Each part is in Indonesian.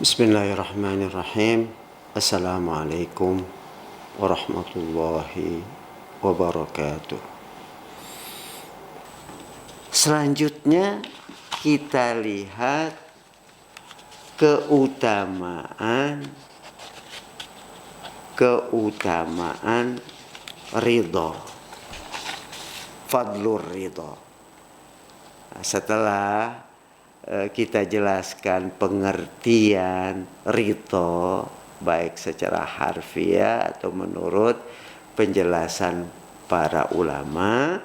Bismillahirrahmanirrahim. Assalamualaikum warahmatullahi wabarakatuh. Selanjutnya kita lihat keutamaan ridha, fadlur ridha. Setelah kita jelaskan pengertian ridha baik secara harfiah atau menurut penjelasan para ulama.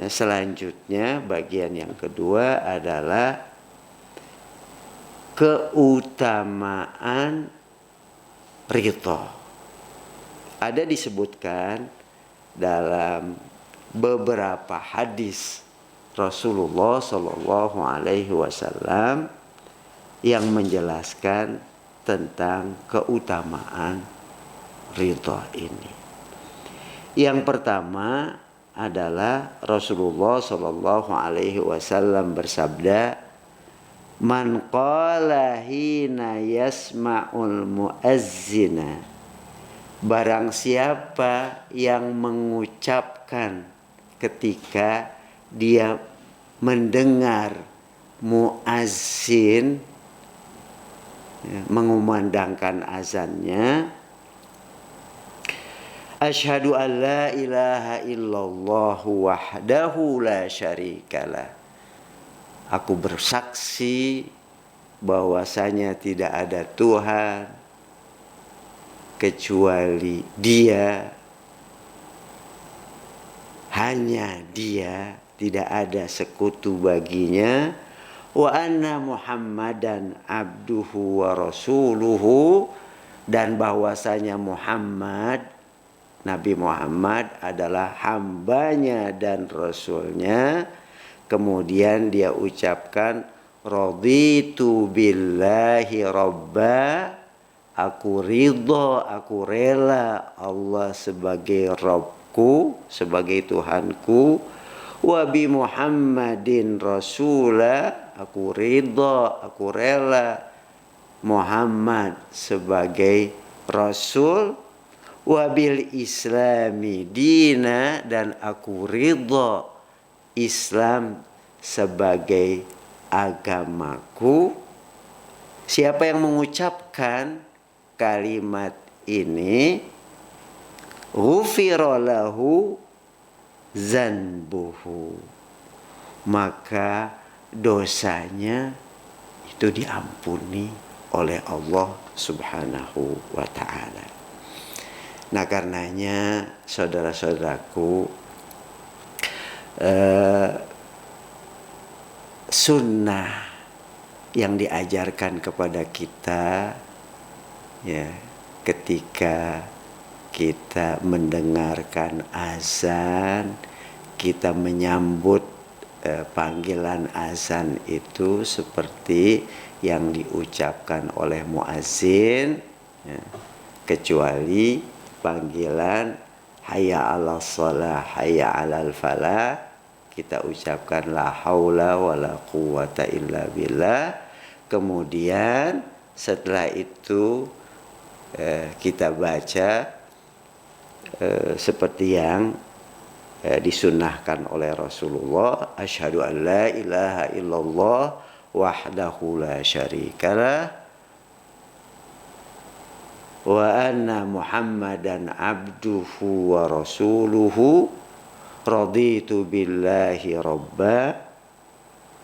Selanjutnya bagian yang kedua adalah keutamaan ridha. Ada disebutkan dalam beberapa hadis Rasulullah Shallallahu Alaihi Wasallam yang menjelaskan tentang keutamaan ridha ini. Yang pertama adalah Rasulullah Shallallahu Alaihi Wasallam bersabda, "Man qala hina yasma'ul muazzina." Barang siapa yang mengucapkan ketika dia mendengar muazzin mengumandangkan azannya, asyhadu an la ilaha illallah wahdahu la syarikalah. Aku bersaksi bahwasanya tidak ada Tuhan kecuali Dia, hanya Dia, tidak ada sekutu baginya, wa anna Muhammadan abduhu wa rasuluhu, dan bahwasanya Muhammad, Nabi Muhammad adalah hambanya dan rasulnya. Kemudian dia ucapkan, raditu billahi robba, aku ridha, aku rela Allah sebagai Rabbku, sebagai Tuhanku. Wa bi Muhammadin rasula, aku ridha, aku rela Muhammad sebagai Rasul. Wa bil islami dina, dan aku ridha Islam sebagai agamaku. Siapa yang mengucapkan kalimat ini, ghufira lahu zanbuhu, maka dosanya itu diampuni oleh Allah Subhanahu wa ta'ala. Nah, karenanya saudara-saudaraku, sunnah yang diajarkan kepada kita, ya, ketika kita mendengarkan azan, kita menyambut panggilan azan itu seperti yang diucapkan oleh muazzin, ya, kecuali panggilan hayya 'alas shalah, hayya 'alal falah, kita ucapkan la haula wala quwata illa billah. Kemudian setelah itu kita baca seperti yang disunnahkan oleh Rasulullah, asyhadu an la ilaha illallah wahdahu la syarikalah wa anna Muhammadan abduhu wa rasuluhu, raditu billahi robba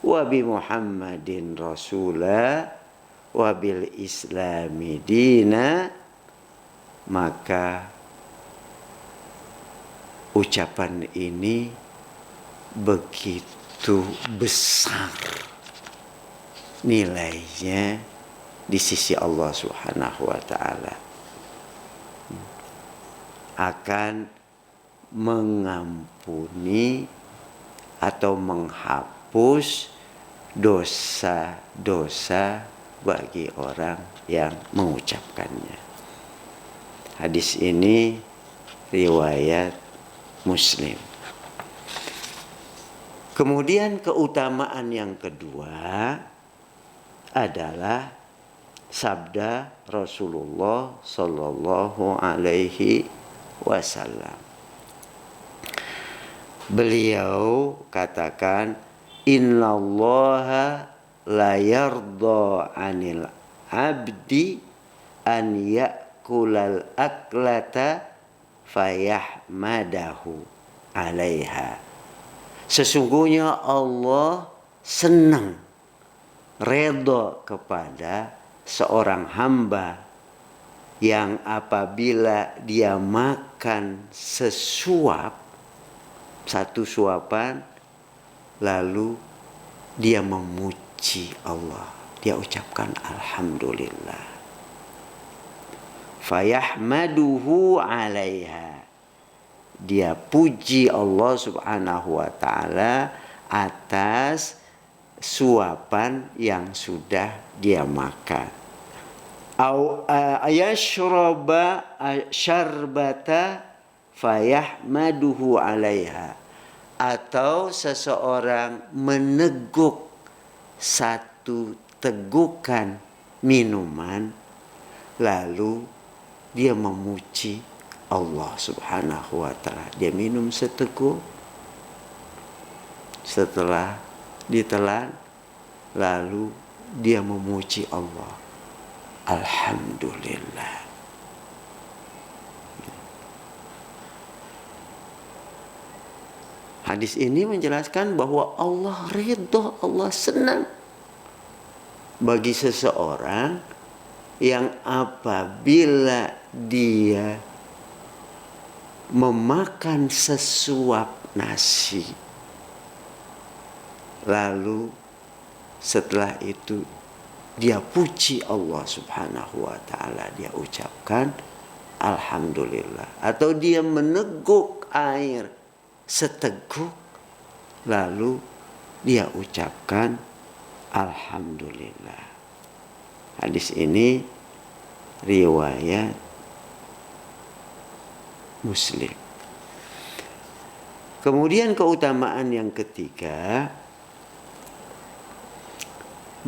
wa bi Muhammadin rasula wa bil islami dina. Maka ucapan ini begitu besar nilainya di sisi Allah Subhanahu wa ta'ala, akan mengampuni atau menghapus dosa-dosa bagi orang yang mengucapkannya. Hadis ini riwayat Muslim. Kemudian keutamaan yang kedua adalah sabda Rasulullah sallallahu alaihi wasallam. Beliau katakan, innallaha la yarda 'anil 'abdi an ya'kulal aklata fayahmadahu 'alaiha. Sesungguhnya Allah senang, redha kepada seorang hamba yang apabila dia makan sesuap, satu suapan, lalu dia memuji Allah, dia ucapkan alhamdulillah, fayahmaduhu 'alaiha, dia puji Allah subhanahu wa ta'ala atas suapan yang sudah dia makan. Au ayashraba syarbata fayahmaduhu 'alaiha, atau seseorang meneguk satu tegukan minuman lalu dia memuji Allah subhanahu wa ta'ala. Dia minum seteguk, setelah ditelan lalu dia memuji Allah, alhamdulillah. Hadis ini menjelaskan bahwa Allah ridho, Allah senang bagi seseorang yang apabila dia memakan sesuap nasi, lalu setelah itu dia puji Allah subhanahu wa ta'ala, dia ucapkan alhamdulillah. Atau dia meneguk air seteguk, lalu dia ucapkan alhamdulillah. Hadis ini riwayat Muslim. Kemudian keutamaan yang ketiga,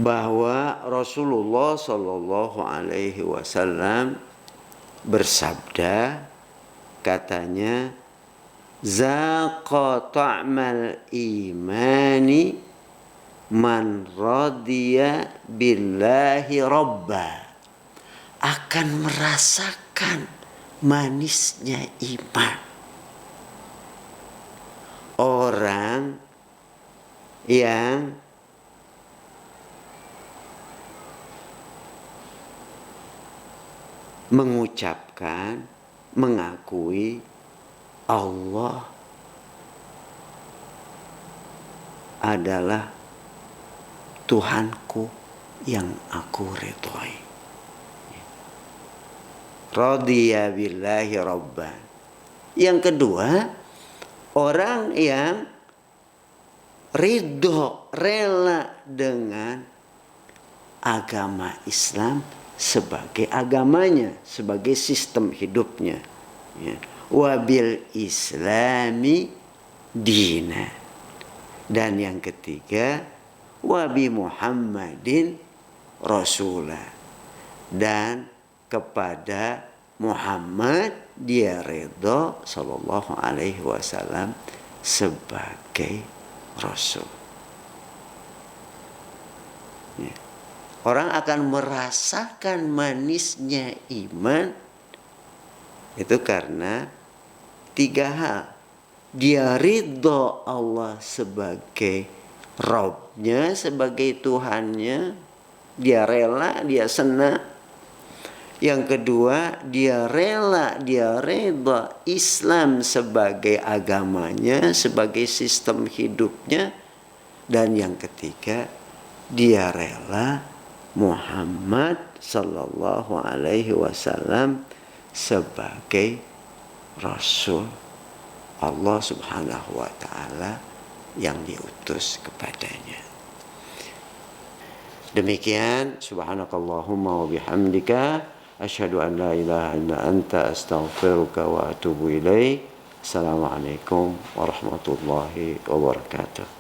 bahwa Rasulullah sallallahu alaihi wasallam bersabda, katanya, zaqa ta'mal imani man radiya billahi rabba, akan merasakan manisnya iman orang yang mengucapkan, mengakui Allah adalah Tuhanku yang aku ridhoi. Radiya billahi rabban. Yang kedua, orang yang ridho, rela dengan agama Islam sebagai agamanya, sebagai sistem hidupnya. Ya. Wabil islami dina. Dan yang ketiga, wabi Muhammadin rasulah, dan kepada Muhammad dia ridha sallallahu alaihi wasallam sebagai rasul. Ya. Orang akan merasakan manisnya iman itu karena tiga hal. Dia ridho Allah sebagai Rabbnya, sebagai Tuhannya. Dia rela, dia senang. Yang kedua, dia rela, dia ridha Islam sebagai agamanya, sebagai sistem hidupnya. Dan yang ketiga, dia rela Muhammad sallallahu alaihi wasallam sebagai Rasul Allah subhanahu wa ta'ala yang diutus kepadanya. Demikian, subhanakallahumma wa bihamdika asyhadu an la ilaha illa anta astaghfiruka wa atubu ilaik. Assalamualaikum warahmatullahi wabarakatuh.